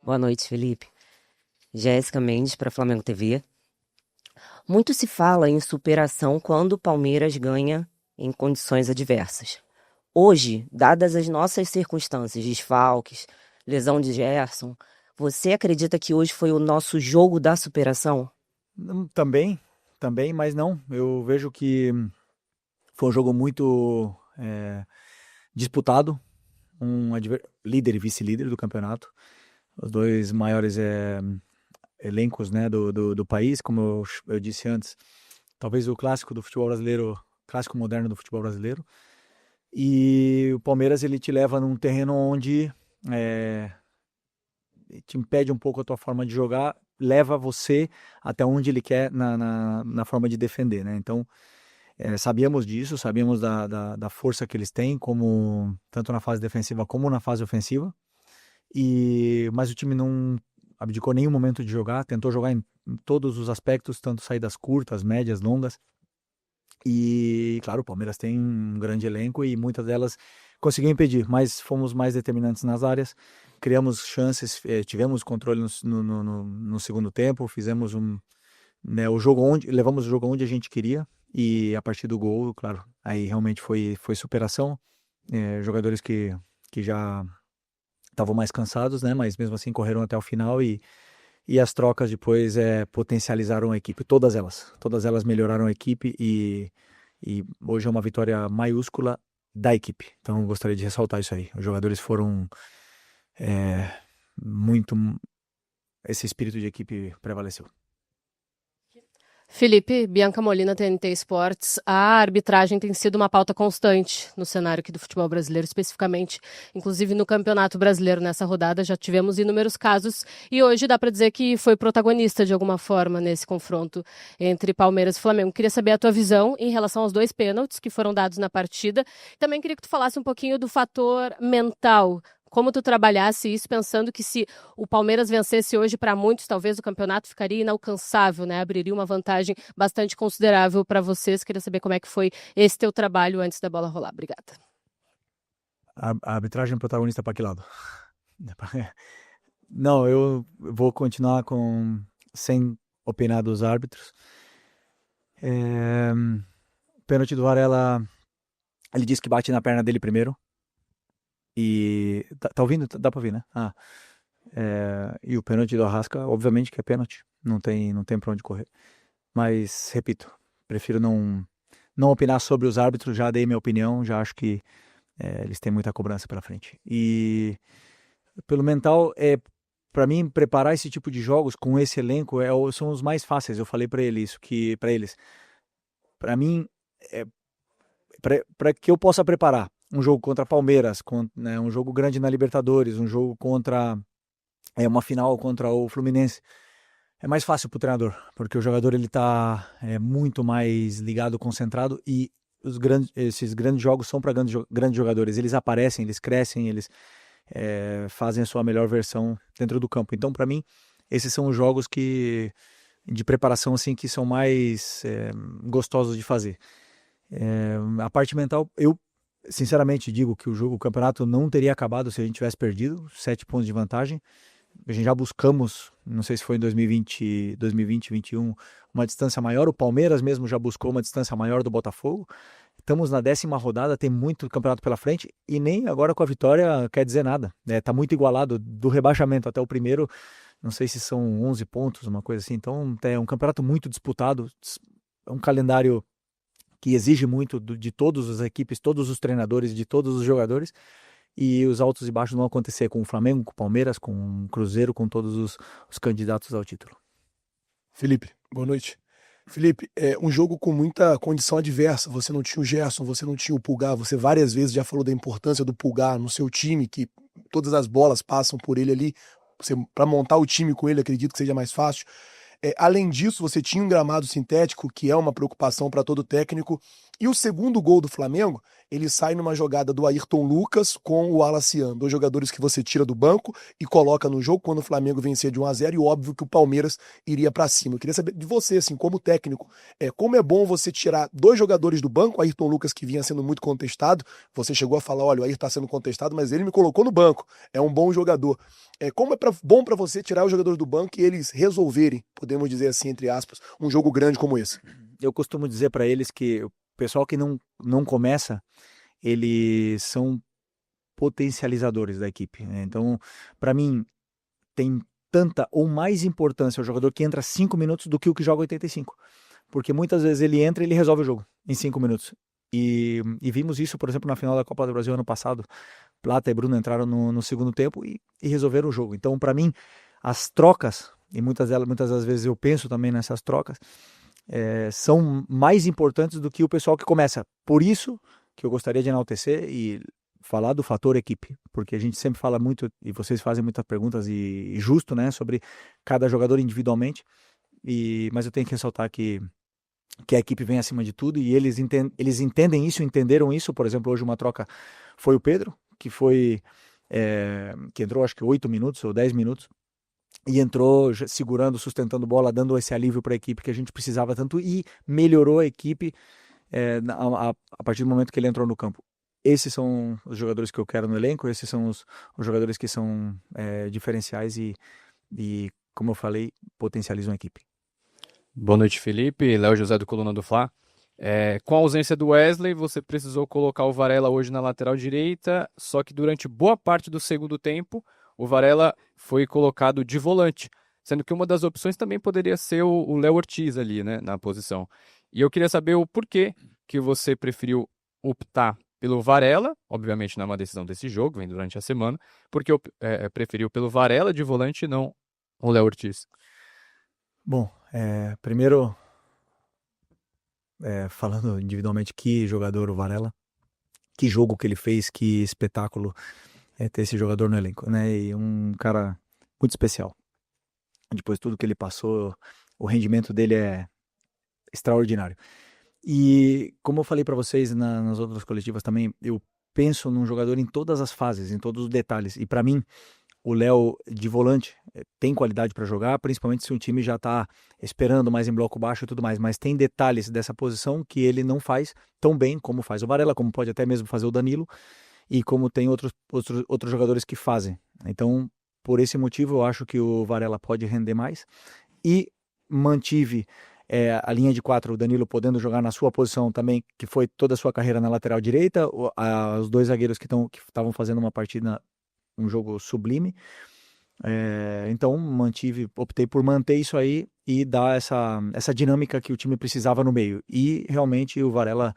Boa noite, Felipe. Jéssica Mendes para Flamengo TV. Muito se fala em superação quando o Palmeiras ganha em condições adversas. Hoje, dadas as nossas circunstâncias, desfalques, lesão de Gerson, você acredita que hoje foi o nosso jogo da superação? Também, também, mas não. Eu vejo que foi um jogo muito disputado, líder e vice-líder do campeonato, os dois maiores elencos, né, do país, como eu disse antes, talvez o clássico do futebol brasileiro, clássico moderno do futebol brasileiro, e o Palmeiras ele te leva num terreno onde é, te impede um pouco a tua forma de jogar, leva você até onde ele quer na forma de defender, né? Então, sabíamos disso, sabíamos da força que eles têm, como tanto na fase defensiva como na fase ofensiva. Mas o time não abdicou nenhum momento de jogar, tentou jogar em todos os aspectos, tanto saídas curtas, médias, longas. E, claro, o Palmeiras tem um grande elenco e muitas delas conseguiu impedir, mas fomos mais determinantes nas áreas, criamos chances, tivemos controle no segundo tempo, fizemos né, o jogo levamos o jogo onde a gente queria e a partir do gol, claro, aí realmente foi superação, jogadores que já estavam mais cansados, né, mas mesmo assim correram até o final e as trocas depois potencializaram a equipe, todas elas melhoraram a equipe e hoje é uma vitória maiúscula da equipe. Então eu gostaria de ressaltar isso aí. Os jogadores foram muito. Esse espírito de equipe prevaleceu. Felipe, Bianca Molina, TNT Esportes. A arbitragem tem sido uma pauta constante no cenário aqui do futebol brasileiro, especificamente, inclusive no Campeonato Brasileiro. Nessa rodada já tivemos inúmeros casos e hoje dá para dizer que foi protagonista de alguma forma nesse confronto entre Palmeiras e Flamengo. Queria saber a tua visão em relação aos dois pênaltis que foram dados na partida. Também queria que tu falasse um pouquinho do fator mental. Como tu trabalhasse isso, pensando que se o Palmeiras vencesse hoje, para muitos, talvez o campeonato ficaria inalcançável, né? Abriria uma vantagem bastante considerável para vocês. Queria saber como é que foi esse teu trabalho antes da bola rolar. Obrigada. A arbitragem protagonista para que lado? Não, eu vou continuar sem opinar dos árbitros. O pênalti do Varela, ele disse que bate na perna dele primeiro. E tá ouvindo? Dá pra ouvir, né? E o pênalti do Arrasca, obviamente que é pênalti, não tem pra onde correr. Mas, repito, prefiro não opinar sobre os árbitros, já dei minha opinião, já acho que eles têm muita cobrança pela frente. E pelo mental, para mim, preparar esse tipo de jogos com esse elenco são os mais fáceis. Eu falei pra eles isso, que para eles, para mim, para que eu possa preparar um jogo contra Palmeiras, né, um jogo grande na Libertadores, um jogo contra uma final contra o Fluminense, é mais fácil para o treinador, porque o jogador ele tá muito mais ligado, concentrado e esses grandes jogos são para grandes jogadores. Eles aparecem, eles crescem, eles fazem a sua melhor versão dentro do campo. Então, para mim, esses são os jogos de preparação assim que são mais gostosos de fazer. A parte mental, eu sinceramente digo que o campeonato não teria acabado se a gente tivesse perdido 7 pontos de vantagem. A gente já buscamos, não sei se foi em 2020, 2021, uma distância maior. O Palmeiras mesmo já buscou uma distância maior do Botafogo. Estamos na 10ª rodada, tem muito campeonato pela frente e nem agora com a vitória quer dizer nada. Tá muito igualado do rebaixamento até o primeiro. Não sei se são 11 pontos, uma coisa assim. Então é um campeonato muito disputado. É um calendário que exige muito de todas as equipes, todos os treinadores, de todos os jogadores, e os altos e baixos vão acontecer com o Flamengo, com o Palmeiras, com o Cruzeiro, com todos os candidatos ao título. Felipe, boa noite. Felipe, um jogo com muita condição adversa, você não tinha o Gerson, você não tinha o Pulgar, você várias vezes já falou da importância do Pulgar no seu time, que todas as bolas passam por ele ali, para montar o time com ele acredito que seja mais fácil. Além disso, você tinha um gramado sintético, que é uma preocupação para todo técnico. E o segundo gol do Flamengo, ele sai numa jogada do Ayrton Lucas com o Alaciano, dois jogadores que você tira do banco e coloca no jogo quando o Flamengo vencia de 1-0 e óbvio que o Palmeiras iria para cima. Eu queria saber de você, assim, como técnico, como é bom você tirar dois jogadores do banco, o Ayrton Lucas que vinha sendo muito contestado, você chegou a falar, olha, o Ayrton está sendo contestado, mas ele me colocou no banco, é um bom jogador. Como é bom para você tirar os jogadores do banco e eles resolverem, podemos dizer assim, entre aspas, um jogo grande como esse? Eu costumo dizer para eles que o pessoal que não começa, eles são potencializadores da equipe, né? Então, para mim, tem tanta ou mais importância o jogador que entra 5 minutos do que o que joga 85. Porque muitas vezes ele entra e ele resolve o jogo em 5 minutos. E vimos isso, por exemplo, na final da Copa do Brasil ano passado. Plata e Bruno entraram no segundo tempo e resolveram o jogo. Então, para mim, as trocas, e muitas das vezes eu penso também nessas trocas, são mais importantes do que o pessoal que começa. Por isso que eu gostaria de enaltecer e falar do fator equipe, porque a gente sempre fala muito, e vocês fazem muitas perguntas, e justo, né, sobre cada jogador individualmente, mas eu tenho que ressaltar que a equipe vem acima de tudo, e eles entendem isso, entenderam isso. Por exemplo, hoje uma troca foi o Pedro, que entrou acho que 8 minutos ou 10 minutos, e entrou segurando, sustentando bola, dando esse alívio para a equipe que a gente precisava tanto, e melhorou a equipe a partir do momento que ele entrou no campo. Esses são os jogadores que eu quero no elenco, esses são os jogadores que são diferenciais e, como eu falei, potencializam a equipe. Boa noite, Felipe. Léo José do Coluna do Fla. Com a ausência do Wesley, você precisou colocar o Varela hoje na lateral direita, só que durante boa parte do segundo tempo, o Varela foi colocado de volante, sendo que uma das opções também poderia ser o Léo Ortiz ali, né, na posição. E eu queria saber o porquê que você preferiu optar pelo Varela, obviamente não é uma decisão desse jogo, vem durante a semana, porque preferiu pelo Varela de volante e não o Léo Ortiz. Bom, primeiro, falando individualmente, que jogador o Varela, que jogo que ele fez, que espetáculo ter esse jogador no elenco, né? E um cara muito especial. Depois de tudo que ele passou, o rendimento dele é extraordinário. E como eu falei para vocês nas outras coletivas também, eu penso num jogador em todas as fases, em todos os detalhes. E para mim, o Léo de volante tem qualidade para jogar, principalmente se o time já está esperando mais em bloco baixo e tudo mais. Mas tem detalhes dessa posição que ele não faz tão bem como faz o Varela, como pode até mesmo fazer o Danilo, e como tem outros jogadores que fazem. Então, por esse motivo, eu acho que o Varela pode render mais. E mantive a linha de 4, o Danilo podendo jogar na sua posição também, que foi toda a sua carreira na lateral direita, os dois zagueiros que estavam fazendo uma partida, um jogo sublime. Então optei por manter isso aí e dar essa dinâmica que o time precisava no meio. E realmente o Varela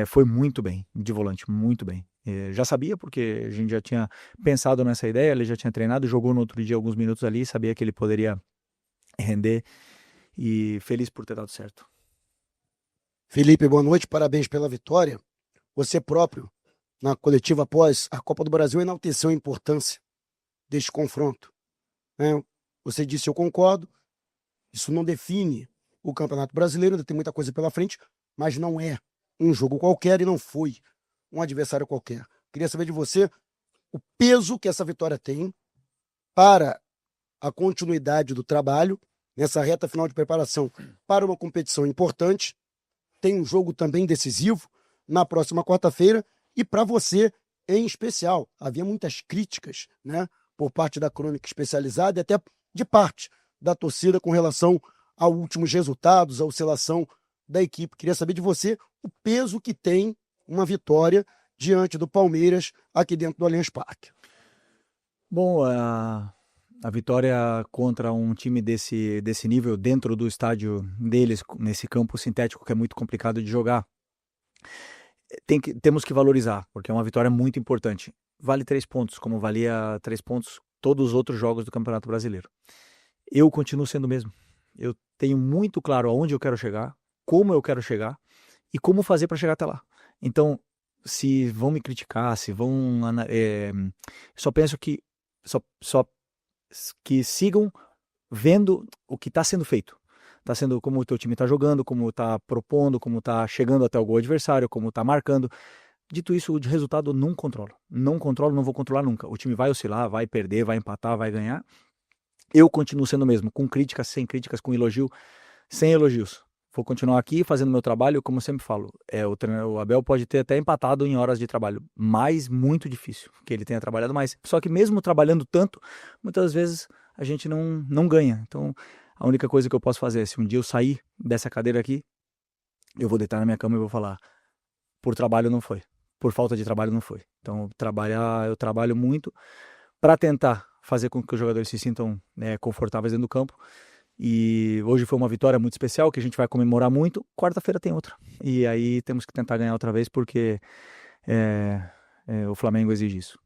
foi muito bem de volante, muito bem. Já sabia, porque a gente já tinha pensado nessa ideia, ele já tinha treinado, jogou no outro dia alguns minutos ali, sabia que ele poderia render, e feliz por ter dado certo. Felipe, boa noite, parabéns pela vitória. Você próprio, na coletiva após a Copa do Brasil, enalteceu a importância deste confronto. Você disse, eu concordo, isso não define o Campeonato Brasileiro, ainda tem muita coisa pela frente, mas não é um jogo qualquer e não foi um adversário qualquer. Queria saber de você o peso que essa vitória tem para a continuidade do trabalho nessa reta final de preparação para uma competição importante. Tem um jogo também decisivo na próxima quarta-feira, e para você em especial. Havia muitas críticas, né, por parte da crônica especializada e até de parte da torcida com relação aos últimos resultados, a oscilação da equipe. Queria saber de você o peso que tem uma vitória diante do Palmeiras aqui dentro do Allianz Parque. Bom, a vitória contra um time desse nível, dentro do estádio deles, nesse campo sintético que é muito complicado de jogar, temos que valorizar, porque é uma vitória muito importante. Vale 3 pontos, como valia 3 pontos todos os outros jogos do Campeonato Brasileiro. Eu continuo sendo o mesmo. Eu tenho muito claro aonde eu quero chegar, como eu quero chegar e como fazer para chegar até lá. Então, se vão me criticar, se vão... só penso que que sigam vendo o que está sendo feito. Está sendo como o teu time está jogando, como está propondo, como está chegando até o gol adversário, como está marcando. Dito isso, de resultado eu não controlo. Não controlo, não vou controlar nunca. O time vai oscilar, vai perder, vai empatar, vai ganhar. Eu continuo sendo o mesmo, com críticas, sem críticas, com elogio, sem elogios. Vou continuar aqui fazendo meu trabalho, como eu sempre falo. O Abel pode ter até empatado em horas de trabalho, mas muito difícil que ele tenha trabalhado mais. Só que mesmo trabalhando tanto, muitas vezes a gente não ganha. Então, a única coisa que eu posso fazer é, se um dia eu sair dessa cadeira aqui, eu vou deitar na minha cama e vou falar, por trabalho não foi, por falta de trabalho não foi. Então, eu trabalho muito para tentar fazer com que os jogadores se sintam confortáveis dentro do campo. E hoje foi uma vitória muito especial que a gente vai comemorar muito. Quarta-feira tem outra. E aí temos que tentar ganhar outra vez porque o Flamengo exige isso.